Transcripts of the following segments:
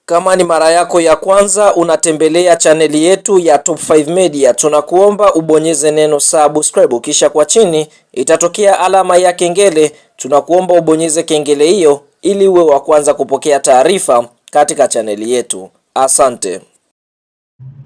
Kama ni mara yako ya kwanza unatembelea chaneli yetu ya Top 5 Media, tunakuomba ubonyeze neno subscribe, kisha kwa chini itatokea alama ya kengele. Tunakuomba ubonyeze kengele hiyo ili uwe wa kwanza kupokea taarifa katika chaneli yetu. Asante.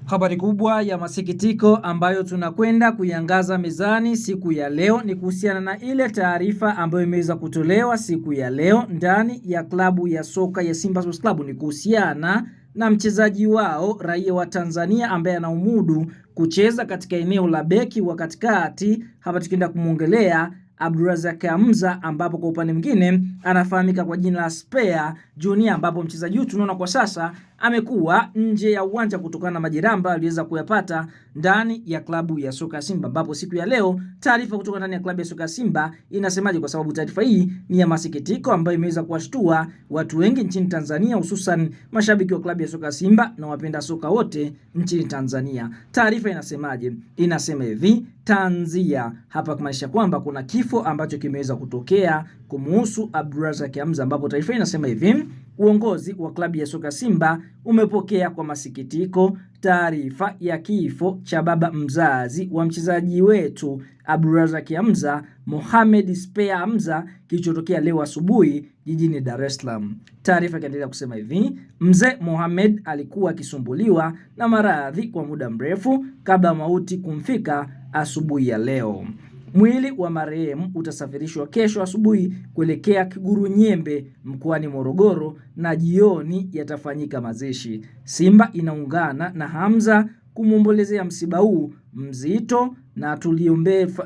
Habari kubwa ya masikitiko ambayo tunakwenda kuiangaza mezani siku ya leo ni kuhusiana na ile taarifa ambayo imeweza kutolewa siku ya leo ndani ya klabu ya soka ya Simba Sports Club. Ni kuhusiana na mchezaji wao raia wa Tanzania ambaye anaumudu kucheza katika eneo la beki wa katikati. Hapa tukienda kumuongelea Abdurazak Hamza, ambapo kwa upande mwingine anafahamika kwa jina la Spare Junior, ambapo mchezaji huyu tunaona kwa sasa amekuwa nje ya uwanja kutokana na majeraha ambayo aliweza kuyapata ndani ya klabu ya soka Simba, ambapo siku ya leo taarifa kutoka ndani ya klabu ya soka Simba inasemaje? Kwa sababu taarifa hii ni ya masikitiko ambayo imeweza kuwashtua watu wengi nchini Tanzania, hususan mashabiki wa klabu ya soka Simba na wapenda soka wote nchini Tanzania. Taarifa inasemaje? Inasema hivi: tanzia hapa, kumaanisha kwamba kuna kifo ambacho kimeweza kutokea kumuhusu Abdurazak Hamza, ambapo taarifa inasema hivi: uongozi wa klabu ya soka Simba umepokea kwa masikitiko taarifa ya kifo cha baba mzazi wa mchezaji wetu Abdurazak Hamza, Mohamed Spare Hamza, kilichotokea leo asubuhi jijini Dar es Salaam. Taarifa ikaendelea kusema hivi: mzee Mohamed alikuwa akisumbuliwa na maradhi kwa muda mrefu kabla mauti kumfika asubuhi ya leo. Mwili wa marehemu utasafirishwa kesho asubuhi kuelekea Kigurunyembe mkoani Morogoro na jioni yatafanyika mazishi. Simba inaungana na Hamza kumwombolezea msiba huu mzito na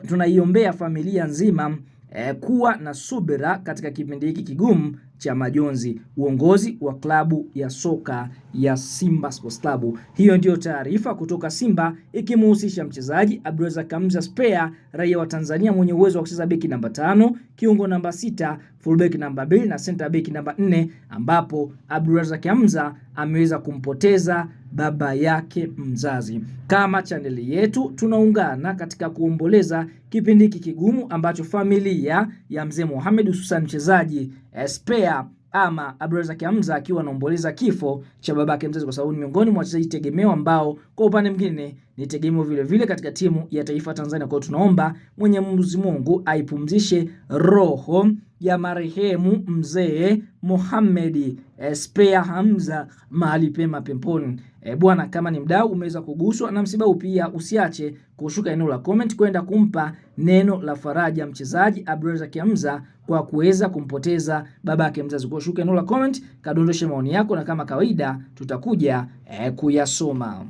tunaiombea familia nzima kuwa na subira katika kipindi hiki kigumu cha majonzi. Uongozi wa klabu ya soka ya Simba Sports Club. Hiyo ndio taarifa kutoka Simba ikimhusisha mchezaji Abdurazak Hamza Spare, raia wa Tanzania mwenye uwezo wa kucheza beki namba 5, kiungo namba 6, fullback namba 2 na center back namba 4, ambapo Abdurazak Hamza ameweza kumpoteza baba yake mzazi. Kama chaneli yetu tunaungana katika kuomboleza kipindi hiki kigumu ambacho familia ya mzee Mohamed, hususan mchezaji Spare ama Abdurazak Hamza akiwa anaomboleza kifo cha babake mzazi, kwa sababu ni miongoni mwa wachezaji tegemeo ambao kwa upande mwingine ni tegemeo vile vile katika timu ya taifa Tanzania. Kwa hiyo tunaomba Mwenyezi Mungu aipumzishe roho ya marehemu mzee Mohamed Spare Hamza mahali pema peponi. Bwana, kama ni mdau umeweza kuguswa na msiba huu, pia usiache kushuka eneo la comment kwenda kumpa neno la faraja mchezaji Abdurazak Hamza kwa kuweza kumpoteza babake mzazi. Kwa shuka eneo la comment kadondoshe maoni yako, na kama kawaida tutakuja kuyasoma.